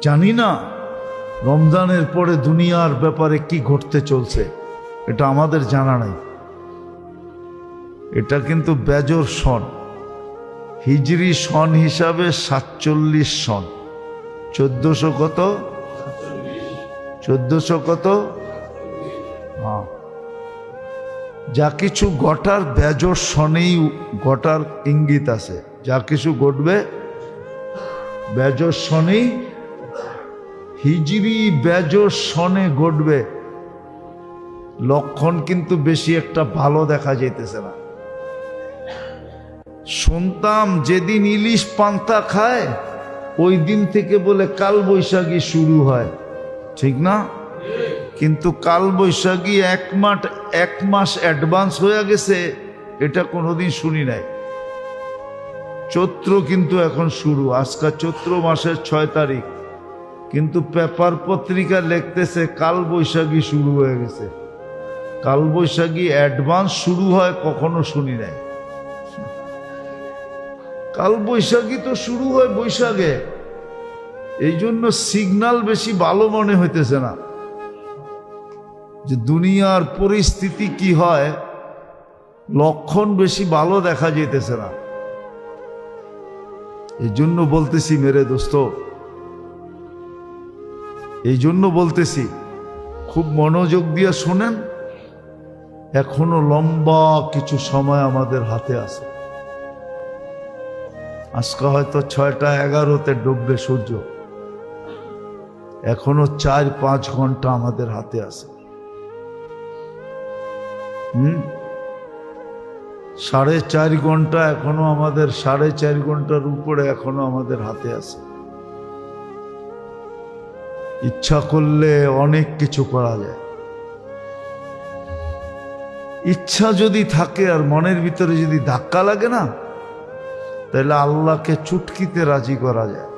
জানি না রমজানের পরে দুনিয়ার ব্যাপারে কি ঘটতে চলছে, এটা আমাদের জানা নাই। এটা কিন্তু বেজর সন, হিজরি সন হিসাবে 47 সন। 1400 কত? 1400 কত? হ্যাঁ, যা কিছু ঘটার বেজর সনেই ঘটার ইঙ্গিত আছে। যা কিছু ঘটবে বেজর সনেই, হিজরি বেজর সনে ঘটবে। লক্ষণ কিন্তু বেশি একটা ভালো দেখা যাইতেছে না। শুনতাম যেদিন ইলিশ পান্তা খায় ওই দিন থেকে বলে কাল বৈশাখী শুরু হয়, ঠিক না? কিন্তু কাল বৈশাখী এক মাস অ্যাডভান্স হয়ে গেছে, এটা কোনোদিন শুনি নাই। চৈত্র কিন্তু এখন শুরু, আজকে চৈত্র মাসের 6 তারিখ, কিন্তু পেপার পত্রিকা লিখতেছে কাল বৈশাখী শুরু হয়ে গেছে। কাল বৈশাখী অ্যাডভান্স শুরু হয় কখনো শুনি নাই। কাল বৈশাখী তো শুরু হয় বৈশাখে, এই জন্য সিগন্যাল বেশি ভালো মনে হইতেছে না যে দুনিয়ার পরিস্থিতি কি হয়, লক্ষণ বেশি ভালো দেখা যেতেছে না। এই জন্য বলতেছি মেরে দোস্ত, এই জন্য বলতেছি খুব মনোযোগ দিয়ে শোনেন। এখনো লম্বা কিছু সময় আমাদের হাতে আছে। আজকে হয়তো 6টা 11-তে ডুববে সূর্য, এখনো 4-5 ঘন্টা আমাদের হাতে আছে। 4.5 ঘন্টা এখনো আমাদের, 4.5 ঘন্টার উপরে এখনো আমাদের হাতে আছে। ইচ্ছা করলে অনেক কিছু করা যায়। ইচ্ছা যদি থাকে আর মনের ভিতরে যদি ধাক্কা লাগে না, তাহলে আল্লাহকে চুটকিতে রাজি করা যায়।